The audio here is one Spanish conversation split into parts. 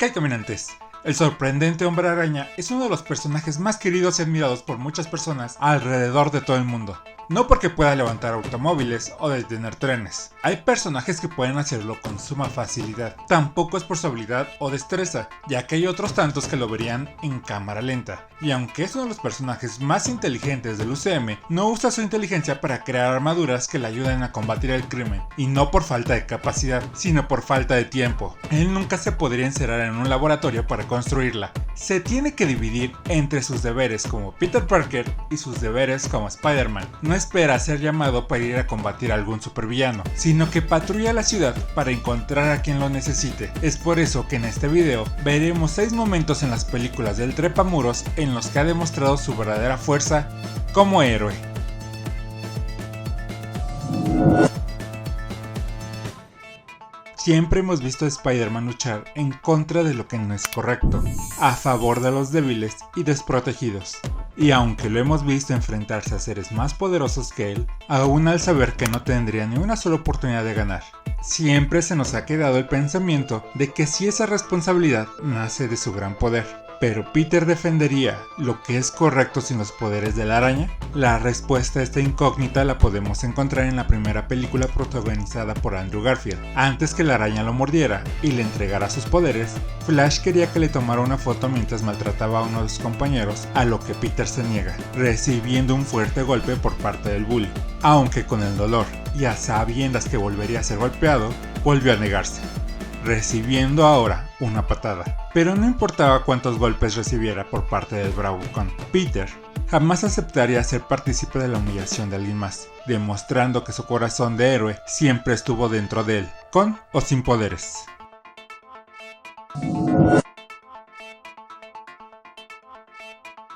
¿Qué hay, caminantes? El sorprendente Hombre Araña es uno de los personajes más queridos y admirados por muchas personas alrededor de todo el mundo. No porque pueda levantar automóviles o detener trenes. Hay personajes que pueden hacerlo con suma facilidad. Tampoco es por su habilidad o destreza, ya que hay otros tantos que lo verían en cámara lenta. Y aunque es uno de los personajes más inteligentes del UCM, no usa su inteligencia para crear armaduras que le ayuden a combatir el crimen. Y no por falta de capacidad, sino por falta de tiempo. Él nunca se podría encerrar en un laboratorio para construirla. Se tiene que dividir entre sus deberes como Peter Parker y sus deberes como Spider-Man. No espera ser llamado para ir a combatir a algún supervillano, sino que patrulla la ciudad para encontrar a quien lo necesite. Es por eso que en este video veremos 6 momentos en las películas del Trepamuros en los que ha demostrado su verdadera fuerza como héroe. Siempre hemos visto a Spider-Man luchar en contra de lo que no es correcto, a favor de los débiles y desprotegidos. Y aunque lo hemos visto enfrentarse a seres más poderosos que él, aún al saber que no tendría ni una sola oportunidad de ganar, siempre se nos ha quedado el pensamiento de que si esa responsabilidad nace de su gran poder. ¿Pero Peter defendería lo que es correcto sin los poderes de la araña? La respuesta a esta incógnita la podemos encontrar en la primera película protagonizada por Andrew Garfield. Antes que la araña lo mordiera y le entregara sus poderes, Flash quería que le tomara una foto mientras maltrataba a uno de sus compañeros, a lo que Peter se niega, recibiendo un fuerte golpe por parte del bully. Aunque con el dolor y a sabiendas que volvería a ser golpeado, volvió a negarse, recibiendo ahora una patada. Pero no importaba cuántos golpes recibiera por parte del bravucón, Peter jamás aceptaría ser partícipe de la humillación de alguien más, demostrando que su corazón de héroe siempre estuvo dentro de él, con o sin poderes.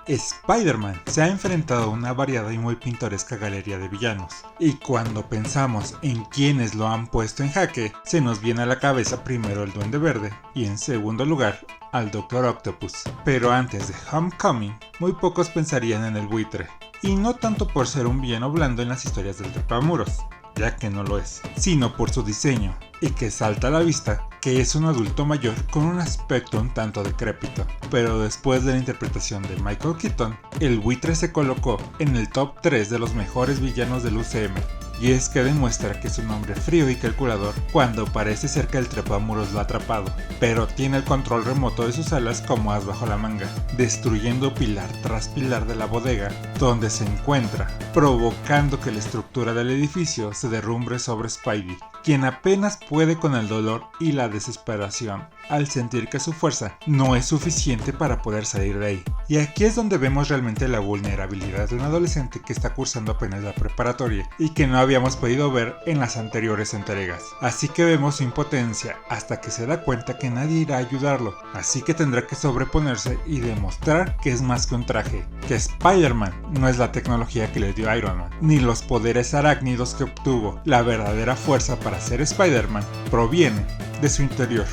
Spider-Man se ha enfrentado a una variada y muy pintoresca galería de villanos, y cuando pensamos en quienes lo han puesto en jaque, se nos viene a la cabeza primero el Duende Verde y en segundo lugar al Doctor Octopus. Pero antes de Homecoming, muy pocos pensarían en el Buitre, y no tanto por ser un villano blando en las historias del Trepamuros, ya que no lo es, sino por su diseño, y que salta a la vista que es un adulto mayor con un aspecto un tanto decrépito. Pero después de la interpretación de Michael Keaton, el Buitre se colocó en el top 3 de los mejores villanos del UCM, y es que demuestra que es un hombre frío y calculador cuando parece ser que el Trepamuros lo ha atrapado, pero tiene el control remoto de sus alas como as bajo la manga, destruyendo pilar tras pilar de la bodega donde se encuentra, provocando que la estructura del edificio se derrumbe sobre Spidey, quien apenas puede con el dolor y la desesperación al sentir que su fuerza no es suficiente para poder salir de ahí. Y aquí es donde vemos realmente la vulnerabilidad de un adolescente que está cursando apenas la preparatoria y que no habíamos podido ver en las anteriores entregas. Así que vemos su impotencia hasta que se da cuenta que nadie irá a ayudarlo, así que tendrá que sobreponerse y demostrar que es más que un traje, que Spider-Man no es la tecnología que le dio Iron Man, ni los poderes arácnidos que obtuvo. La verdadera fuerza para ser Spider-Man proviene de su interior.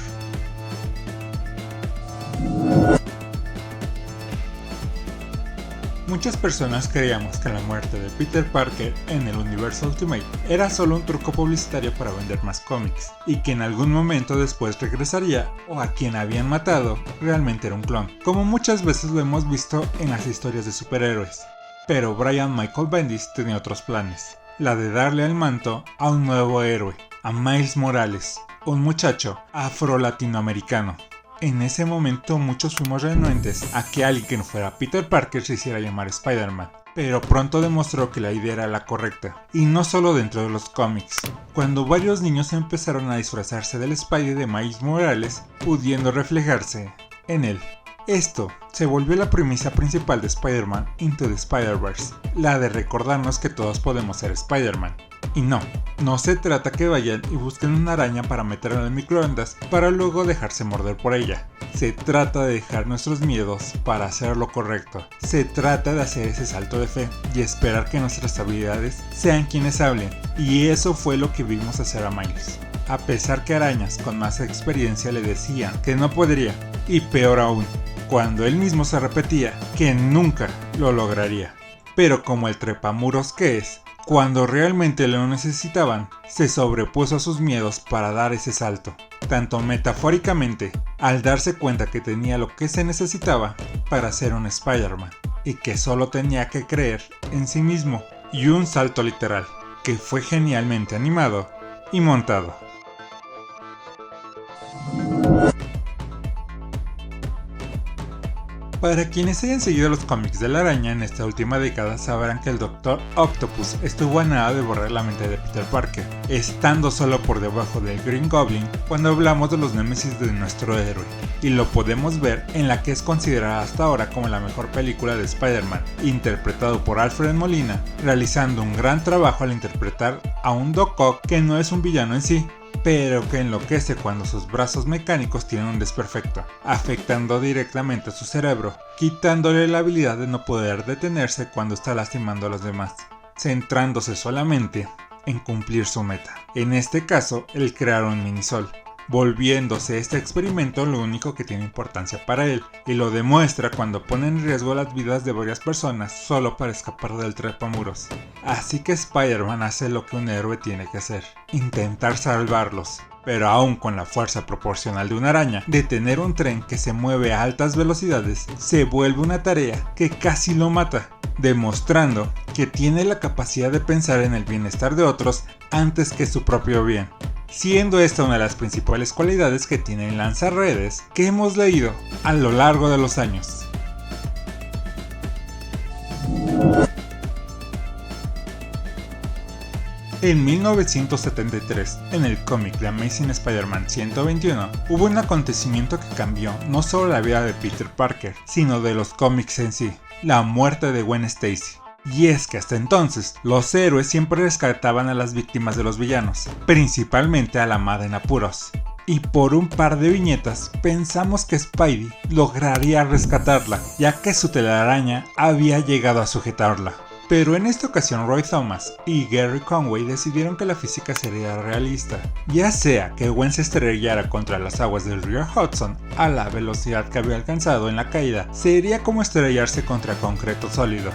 Muchas personas creíamos que la muerte de Peter Parker en el universo Ultimate era solo un truco publicitario para vender más cómics, y que en algún momento después regresaría, o a quien habían matado realmente era un clon, como muchas veces lo hemos visto en las historias de superhéroes. Pero Brian Michael Bendis tenía otros planes, la de darle el manto a un nuevo héroe, a Miles Morales, un muchacho afro-latinoamericano. En ese momento muchos fuimos renuentes a que alguien que no fuera Peter Parker se hiciera llamar Spider-Man, pero pronto demostró que la idea era la correcta, y no solo dentro de los cómics, cuando varios niños empezaron a disfrazarse del Spidey de Miles Morales, pudiendo reflejarse en él. Esto se volvió la premisa principal de Spider-Man Into the Spider-Verse, la de recordarnos que todos podemos ser Spider-Man. Y no se trata que vayan y busquen una araña para meterla en el microondas para luego dejarse morder por ella. Se trata de dejar nuestros miedos para hacer lo correcto. Se trata de hacer ese salto de fe y esperar que nuestras habilidades sean quienes hablen. Y eso fue lo que vimos hacer a Miles. A pesar que arañas con más experiencia le decían que no podría, y peor aún, cuando él mismo se repetía que nunca lo lograría. Pero como el trepamuros que es, cuando realmente lo necesitaban, se sobrepuso a sus miedos para dar ese salto. tanto metafóricamente, al darse cuenta que tenía lo que se necesitaba para ser un Spider-Man, y que solo tenía que creer en sí mismo, y un salto literal, que fue genialmente animado y montado. Para quienes hayan seguido los cómics de la araña en esta última década sabrán que el Dr. Octopus estuvo a nada de borrar la mente de Peter Parker, estando solo por debajo del Green Goblin cuando hablamos de los némesis de nuestro héroe, y lo podemos ver en la que es considerada hasta ahora como la mejor película de Spider-Man, interpretado por Alfred Molina, realizando un gran trabajo al interpretar a un Doc Ock que no es un villano en sí, pero que enloquece cuando sus brazos mecánicos tienen un desperfecto, afectando directamente a su cerebro, quitándole la habilidad de no poder detenerse cuando está lastimando a los demás, centrándose solamente en cumplir su meta, en este caso el crear un minisol, volviéndose este experimento lo único que tiene importancia para él, y lo demuestra cuando pone en riesgo las vidas de varias personas solo para escapar del trepamuros. Así que Spider-Man hace lo que un héroe tiene que hacer, intentar salvarlos, pero aún con la fuerza proporcional de una araña, detener un tren que se mueve a altas velocidades se vuelve una tarea que casi lo mata, demostrando que tiene la capacidad de pensar en el bienestar de otros antes que su propio bien, siendo esta una de las principales cualidades que tiene el lanzarredes que hemos leído a lo largo de los años. En 1973, en el cómic de Amazing Spider-Man 121, hubo un acontecimiento que cambió no solo la vida de Peter Parker, sino de los cómics en sí: la muerte de Gwen Stacy. Y es que hasta entonces, los héroes siempre rescataban a las víctimas de los villanos, principalmente a la amada en apuros. Y por un par de viñetas pensamos que Spidey lograría rescatarla, ya que su telaraña había llegado a sujetarla. Pero en esta ocasión Roy Thomas y Gary Conway decidieron que la física sería realista, ya sea que Gwen se estrellara contra las aguas del río Hudson a la velocidad que había alcanzado en la caída, sería como estrellarse contra concreto sólido.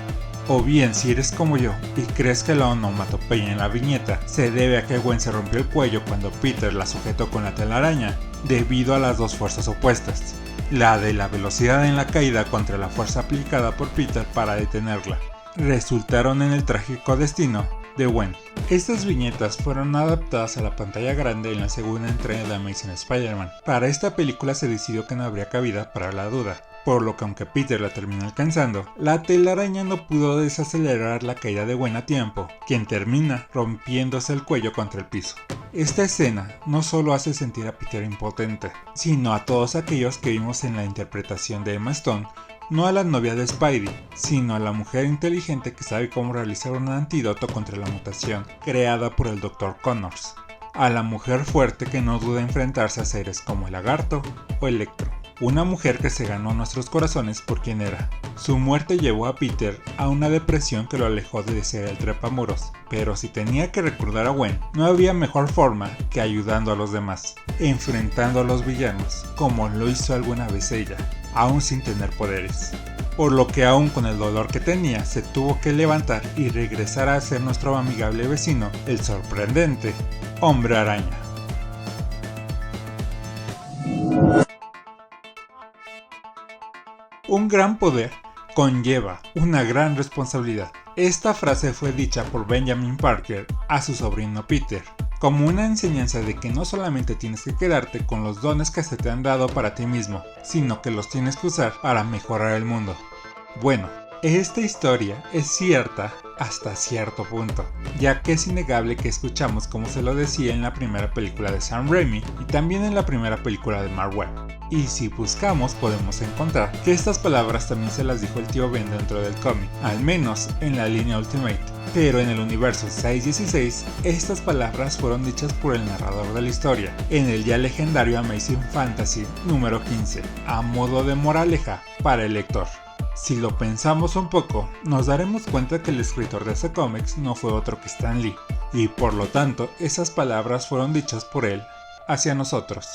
O bien, si eres como yo y crees que la onomatopeya en la viñeta se debe a que Gwen se rompió el cuello cuando Peter la sujetó con la telaraña, debido a las dos fuerzas opuestas, la de la velocidad en la caída contra la fuerza aplicada por Peter para detenerla, resultaron en el trágico destino de Gwen. Estas viñetas fueron adaptadas a la pantalla grande en la segunda entrega de Amazing Spider-Man. Para esta película se decidió que no habría cabida para la duda, por lo que aunque Peter la termina alcanzando, la telaraña no pudo desacelerar la caída de Gwen a tiempo, quien termina rompiéndose el cuello contra el piso. Esta escena no solo hace sentir a Peter impotente, sino a todos aquellos que vimos en la interpretación de Emma Stone, no a la novia de Spidey, sino a la mujer inteligente que sabe cómo realizar un antídoto contra la mutación creada por el Dr. Connors, a la mujer fuerte que no duda en enfrentarse a seres como el Lagarto o Electro. Una mujer que se ganó nuestros corazones por quien era. Su muerte llevó a Peter a una depresión que lo alejó de ser el trepamuros, pero si tenía que recordar a Gwen, no había mejor forma que ayudando a los demás, enfrentando a los villanos, como lo hizo alguna vez ella, aún sin tener poderes. Por lo que aún con el dolor que tenía, se tuvo que levantar y regresar a ser nuestro amigable vecino, el sorprendente Hombre Araña. Un gran poder conlleva una gran responsabilidad. Esta frase fue dicha por Benjamin Parker a su sobrino Peter, como una enseñanza de que no solamente tienes que quedarte con los dones que se te han dado para ti mismo, sino que los tienes que usar para mejorar el mundo. Bueno, esta historia es cierta hasta cierto punto, ya que es innegable que escuchamos como se lo decía en la primera película de Sam Raimi y también en la primera película de Mark Webb. Y si buscamos podemos encontrar que estas palabras también se las dijo el tío Ben dentro del cómic, al menos en la línea Ultimate. Pero en el universo 616, estas palabras fueron dichas por el narrador de la historia, en el ya legendario Amazing Fantasy número 15, a modo de moraleja para el lector. Si lo pensamos un poco, nos daremos cuenta que el escritor de ese cómics no fue otro que Stan Lee, y por lo tanto esas palabras fueron dichas por él hacia nosotros.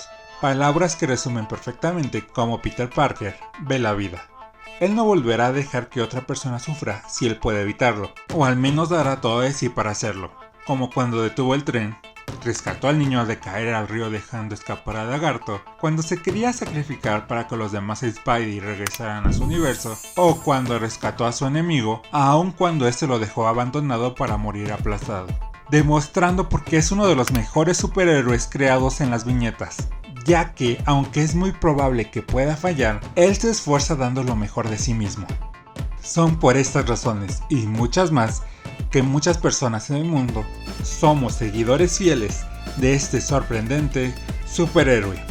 Palabras que resumen perfectamente cómo Peter Parker ve la vida. Él no volverá a dejar que otra persona sufra si él puede evitarlo, o al menos dará todo de sí para hacerlo, como cuando detuvo el tren rescató al niño de caer al río dejando escapar al lagarto, cuando se quería sacrificar para que los demás Spidey regresaran a su universo, o cuando rescató a su enemigo, aun cuando este lo dejó abandonado para morir aplastado, demostrando por qué es uno de los mejores superhéroes creados en las viñetas, ya que, aunque es muy probable que pueda fallar, él se esfuerza dando lo mejor de sí mismo. Son por estas razones, y muchas más, que muchas personas en el mundo somos seguidores fieles de este sorprendente superhéroe.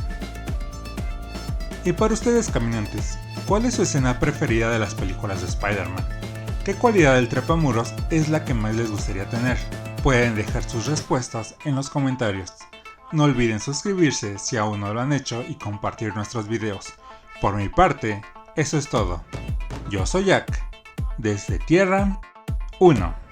Y para ustedes, caminantes, ¿cuál es su escena preferida de las películas de Spider-Man? ¿Qué cualidad del trepamuros es la que más les gustaría tener? Pueden dejar sus respuestas en los comentarios. No olviden suscribirse si aún no lo han hecho y compartir nuestros videos. Por mi parte, eso es todo. Yo soy Jack, desde Tierra 1.